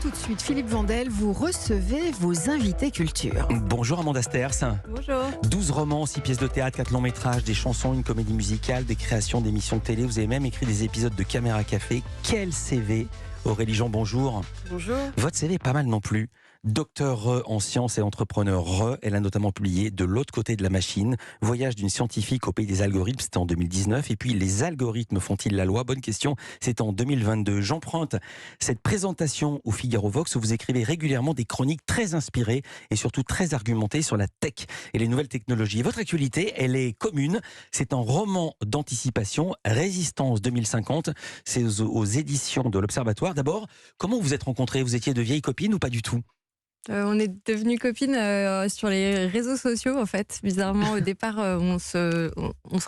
tout de suite, Philippe Vandel, vous recevez vos invités culture. Bonjour Amanda Sters. Bonjour. 12 romans, 6 pièces de théâtre, 4 longs métrages, des chansons, une comédie musicale, des créations d'émissions de télé. Vous avez même écrit des épisodes de Caméra Café. Quel CV! Aurélie Jean, bonjour. Bonjour. Votre CV est pas mal non plus. Docteur en sciences et entrepreneur. Elle a notamment publié De l'autre côté de la machine, Voyage d'une scientifique au pays des algorithmes, c'était en 2019. Et puis, Les algorithmes font-ils la loi? Bonne question, c'est en 2022. J'emprunte cette présentation au Figaro Vox où vous écrivez régulièrement des chroniques très inspirées et surtout très argumentées sur la tech et les nouvelles technologies. Et votre actualité, elle est commune. C'est un roman d'anticipation, Résistance 2050. C'est aux éditions de l'Observatoire. D'abord, comment vous vous êtes rencontrés? Vous étiez de vieilles copines ou pas du tout? On est devenues copines sur les réseaux sociaux, en fait. Bizarrement, au départ, on se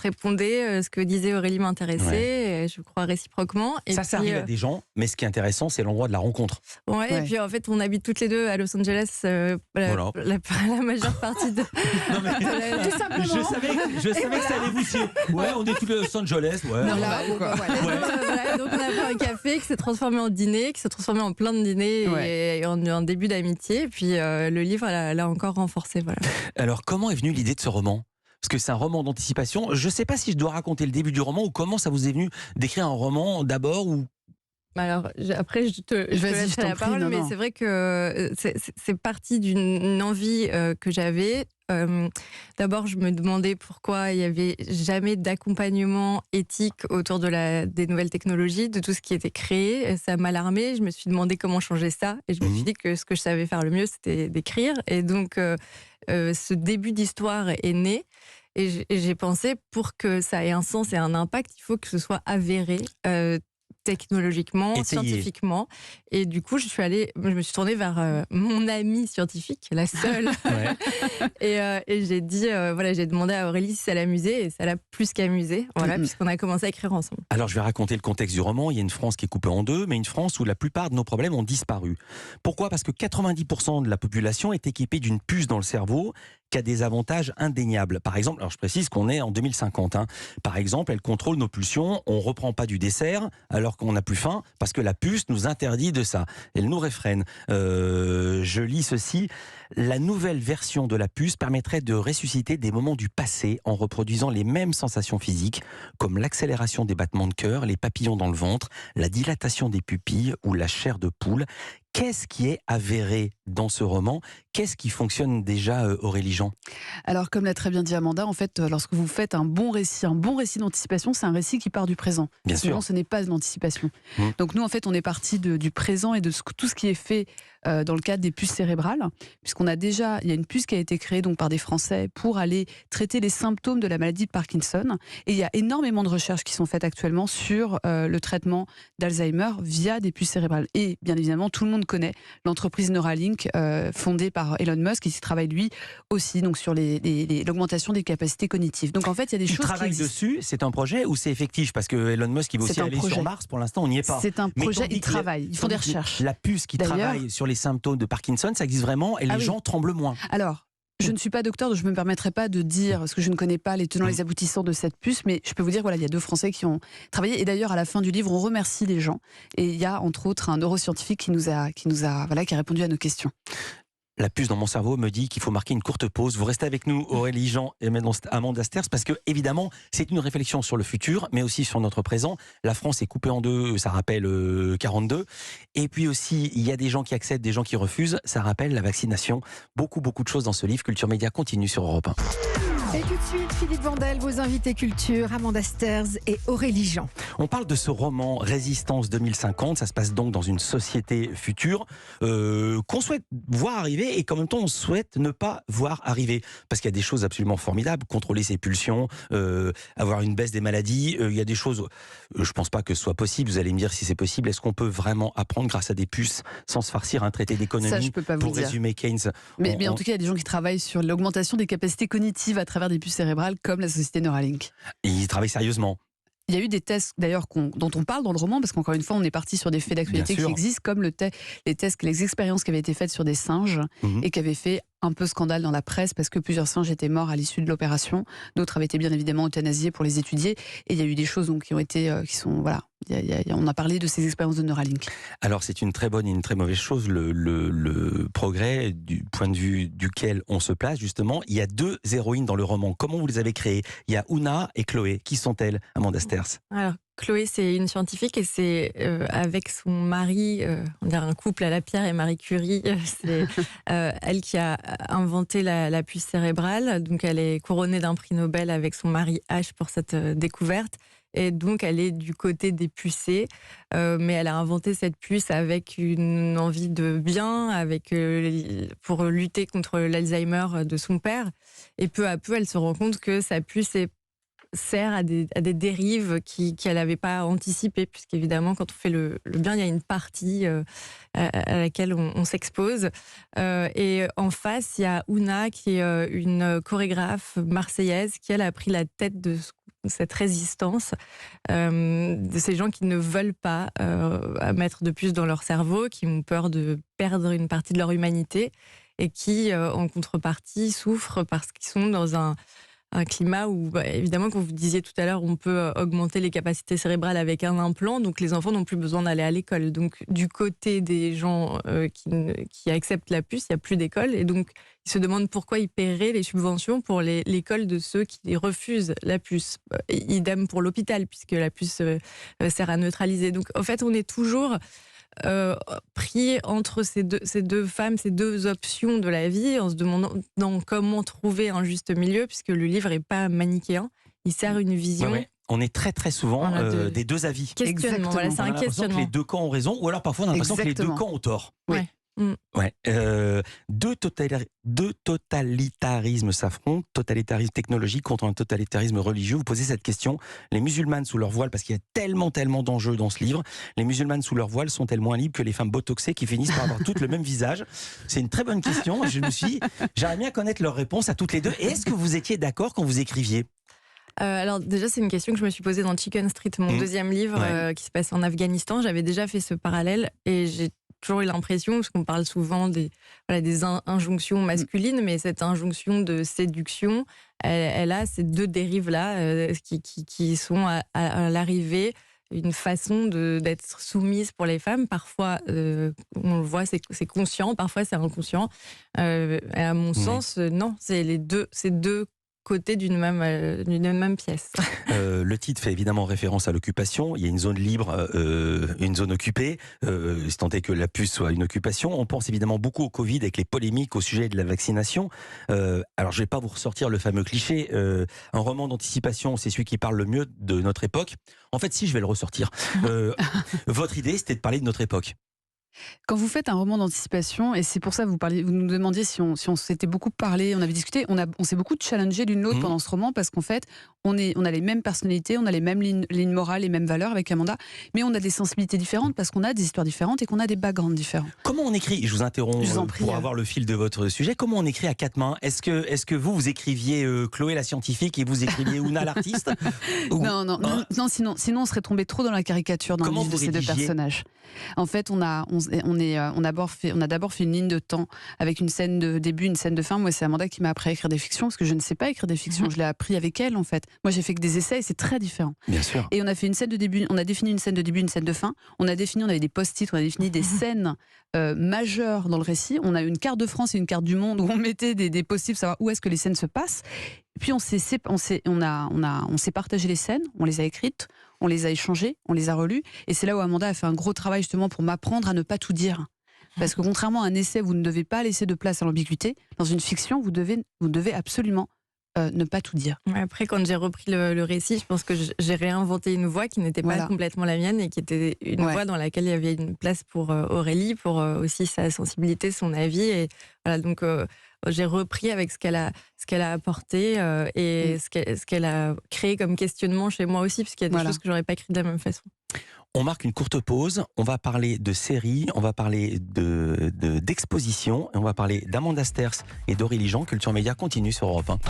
répondait. Ce que disait Aurélie m'intéressait, je crois réciproquement. Et ça arrive à des gens, mais ce qui est intéressant, c'est l'endroit de la rencontre. Ouais. Et puis en fait, on habite toutes les deux à Los Angeles Voilà. la majeure partie de... Non, mais... Tout simplement. Je savais que ça allait vous suivre. Ouais, on est tous à Los Angeles. Ouais. Non, Voilà, donc on a pris un café qui s'est transformé en dîner, qui s'est transformé en plein de dîners et en début d'amitié. Et puis le livre l'a encore renforcé. Voilà. Alors, comment est venue l'idée de ce roman? Parce que c'est un roman d'anticipation. Je ne sais pas si je dois raconter le début du roman ou comment ça vous est venu d'écrire un roman d'abord ou... Alors, après, je te laisserai la parole, mais c'est vrai que c'est parti d'une envie que j'avais. D'abord, je me demandais pourquoi il n'y avait jamais d'accompagnement éthique autour des nouvelles technologies, de tout ce qui était créé. Ça m'alarmait. Je me suis demandé comment changer ça. Et je me suis dit que ce que je savais faire le mieux, c'était d'écrire. Et donc, ce début d'histoire est né. Et j'ai pensé, pour que ça ait un sens et un impact, il faut que ce soit avéré. Technologiquement, scientifiquement. Et du coup, je me suis tournée vers mon amie scientifique, la seule. Et j'ai dit, j'ai demandé à Aurélie si ça l'amusait, et ça l'a plus qu'amusé, puisqu'on a commencé à écrire ensemble. Alors, je vais raconter le contexte du roman. Il y a une France qui est coupée en deux, mais une France où la plupart de nos problèmes ont disparu. Pourquoi? Parce que 90% de la population est équipée d'une puce dans le cerveau qui a des avantages indéniables. Par exemple, alors je précise qu'on est en 2050. Par exemple, elle contrôle nos pulsions. On ne reprend pas du dessert alors qu'on n'a plus faim parce que la puce nous interdit de ça. Elle nous réfrène. Je lis ceci. La nouvelle version de la puce permettrait de ressusciter des moments du passé en reproduisant les mêmes sensations physiques comme l'accélération des battements de cœur, les papillons dans le ventre, la dilatation des pupilles ou la chair de poule. Qu'est-ce qui est avéré dans ce roman? Qu'est-ce qui fonctionne déjà, Aurélie Jean? Alors, comme l'a très bien dit Amanda, en fait, lorsque vous faites un bon récit d'anticipation, c'est un récit qui part du présent. Bien sûr. Sinon, ce n'est pas de l'anticipation. Donc nous, en fait, on est parti du présent et de tout ce qui est fait dans le cadre des puces cérébrales, puisqu'il y a une puce qui a été créée donc par des Français pour aller traiter les symptômes de la maladie de Parkinson. Et il y a énormément de recherches qui sont faites actuellement sur le traitement d'Alzheimer via des puces cérébrales. Et bien évidemment, tout le monde connaît l'entreprise Neuralink fondée par Elon Musk et qui travaille lui aussi donc sur l'augmentation des capacités cognitives. Donc en fait, il y a des choses qui travaillent dessus. C'est un projet ou c'est effectif? Parce que Elon Musk il va aussi aller sur Mars. Pour l'instant, on n'y est pas. C'est un projet. Ils travaillent. Ils font des recherches. La puce qui travaille sur les symptômes de Parkinson, ça existe vraiment et les gens tremblent moins. Alors, je ne suis pas docteur, donc je ne me permettrai pas de dire, parce que je ne connais pas les tenants et les aboutissants de cette puce, mais je peux vous dire, il y a 2 Français qui ont travaillé. Et d'ailleurs, à la fin du livre, on remercie les gens. Et il y a, entre autres, un neuroscientifique qui a répondu à nos questions. La puce dans mon cerveau me dit qu'il faut marquer une courte pause. Vous restez avec nous, Aurélie Jean et Amanda Sters, parce que, évidemment, c'est une réflexion sur le futur, mais aussi sur notre présent. La France est coupée en deux, ça rappelle 42. Et puis aussi, il y a des gens qui acceptent, des gens qui refusent. Ça rappelle la vaccination. Beaucoup de choses dans ce livre. Culture Média continue sur Europe 1. Et tout de suite, Philippe Vandel, vos invités culture, Amanda Sters et Aurélie Jean. On parle de ce roman Résistance 2050. Ça se passe donc dans une société future qu'on souhaite voir arriver et qu'en même temps on souhaite ne pas voir arriver. Parce qu'il y a des choses absolument formidables. Contrôler ses pulsions, avoir une baisse des maladies. Il y a des choses, je ne pense pas que ce soit possible. Vous allez me dire si c'est possible. Est-ce qu'on peut vraiment apprendre grâce à des puces sans se farcir un traité d'économie? Ça, je peux pas vous pour dire. Résumer Keynes. Mais en tout cas, il y a des gens qui travaillent sur l'augmentation des capacités cognitives à travers des puces cérébrales, comme la société Neuralink. Ils travaillent sérieusement. Il y a eu des tests d'ailleurs dont on parle dans le roman, parce qu'encore une fois, on est parti sur des faits d'actualité qui existent, comme les expériences qui avaient été faites sur des singes et qui avaient fait un peu scandale dans la presse parce que plusieurs singes étaient morts à l'issue de l'opération. D'autres avaient été bien évidemment euthanasiés pour les étudier. Et il y a eu des choses donc, on a parlé de ces expériences de Neuralink. Alors c'est une très bonne et une très mauvaise chose, le progrès du point de vue duquel on se place justement. Il y a 2 héroïnes dans le roman. Comment vous les avez créées? Il y a Oona et Chloé. Qui sont-elles, Amanda Sters? Alors, Chloé, c'est une scientifique et c'est avec son mari, on dirait un couple à la Pierre et Marie Curie, c'est elle qui a inventé la puce cérébrale. Donc elle est couronnée d'un prix Nobel avec son mari H pour cette découverte. Et donc elle est du côté des pucés, mais elle a inventé cette puce avec une envie de bien, pour lutter contre l'Alzheimer de son père. Et peu à peu, elle se rend compte que sa puce sert à des dérives qu'elle n'avait pas anticipées, puisqu'évidemment, quand on fait le bien, il y a une partie à laquelle on s'expose. Et en face, il y a Oona, qui est une chorégraphe marseillaise, qui, elle, a pris la tête de cette résistance, de ces gens qui ne veulent pas mettre de puce dans leur cerveau, qui ont peur de perdre une partie de leur humanité, et qui, en contrepartie, souffrent parce qu'ils sont dans un climat où, évidemment, comme vous disiez tout à l'heure, on peut augmenter les capacités cérébrales avec un implant, donc les enfants n'ont plus besoin d'aller à l'école. Donc, du côté des gens qui acceptent la puce, il n'y a plus d'école, et donc ils se demandent pourquoi ils paieraient les subventions pour l'école de ceux qui refusent la puce. Idem pour l'hôpital, puisque la puce sert à neutraliser. Donc, en fait, on est toujours pris entre ces deux femmes, ces 2 options de la vie, en se demandant comment trouver un juste milieu, puisque le livre n'est pas manichéen, il sert une vision. Ouais. On est très très souvent des 2 avis. Questionnement, voilà, c'est un questionnement. Que les 2 camps ont raison, ou alors parfois on a l'impression que les 2 camps ont tort. Oui. Ouais. 2 totalitarismes s'affrontent, totalitarisme technologique contre un totalitarisme religieux. Vous posez cette question, les musulmanes sous leur voile, parce qu'il y a tellement d'enjeux dans ce livre, les musulmanes sous leur voile sont-elles moins libres que les femmes botoxées qui finissent par avoir toutes le même visage? C'est une très bonne question, j'aimerais bien connaître leur réponse à toutes les 2. Et est-ce que vous étiez d'accord quand vous écriviez? Alors déjà, c'est une question que je me suis posée dans Chicken Street, mon 2e livre qui se passe en Afghanistan. J'avais déjà fait ce parallèle et j'ai toujours eu l'impression, parce qu'on parle souvent des injonctions masculines, mais cette injonction de séduction, elle a ces 2 dérives-là qui sont à l'arrivée une façon d'être soumise pour les femmes. Parfois, on le voit, c'est conscient, parfois c'est inconscient. À mon sens, non, c'est ces deux côtés d'une même pièce. Le titre fait évidemment référence à l'occupation. Il y a une zone libre, une zone occupée, si tant est que la puce soit une occupation. On pense évidemment beaucoup au Covid avec les polémiques au sujet de la vaccination. Alors je ne vais pas vous ressortir le fameux cliché. Un roman d'anticipation, c'est celui qui parle le mieux de notre époque. En fait, si, je vais le ressortir. Votre idée, c'était de parler de notre époque. Quand vous faites un roman d'anticipation, et c'est pour ça que vous nous demandiez si on s'était beaucoup parlé, on avait discuté, on s'est beaucoup challengé l'une l'autre pendant ce roman, parce qu'en fait, on a les mêmes personnalités, on a les mêmes lignes morales, les mêmes valeurs avec Amanda, mais on a des sensibilités différentes parce qu'on a des histoires différentes et qu'on a des backgrounds différents. Comment on écrit? Je vous interromps pour avoir le fil de votre sujet. Comment on écrit à 4 mains? Est-ce que vous écriviez Chloé la scientifique et vous écriviez Oona l'artiste? Non, sinon on serait tombé trop dans la caricature d'un livre de ces 2 personnages. En fait, on a d'abord fait une ligne de temps avec une scène de début, une scène de fin. Moi, c'est Amanda qui m'a appris à écrire des fictions, parce que je ne sais pas écrire des fictions. Je l'ai appris avec elle, en fait. Moi, j'ai fait que des essais et c'est très différent. Bien sûr. Et on a fait une scène de début, on a défini une scène de début, une scène de fin. On avait des post-it, on a défini des scènes majeures dans le récit. On a une carte de France et une carte du monde où on mettait des post-it pour savoir où est-ce que les scènes se passent. Et puis on s'est partagé les scènes, on les a écrites, on les a échangées, on les a relues. Et c'est là où Amanda a fait un gros travail justement pour m'apprendre à ne pas tout dire. Parce que contrairement à un essai, vous ne devez pas laisser de place à l'ambiguïté. Dans une fiction, vous devez absolument ne pas tout dire. Après, quand j'ai repris le récit, je pense que j'ai réinventé une voix qui n'était pas complètement la mienne et qui était une voix dans laquelle il y avait une place pour Aurélie, pour aussi sa sensibilité, son avis. Et voilà, donc j'ai repris avec ce qu'elle a apporté et ce qu'elle a créé comme questionnement chez moi aussi, parce qu'il y a des choses que j'aurais pas écrites de la même façon. On marque une courte pause, on va parler de séries, on va parler d'exposition, et on va parler d'Amanda Sters et d'Aurélie Jean. Culture Média continue sur Europe 1.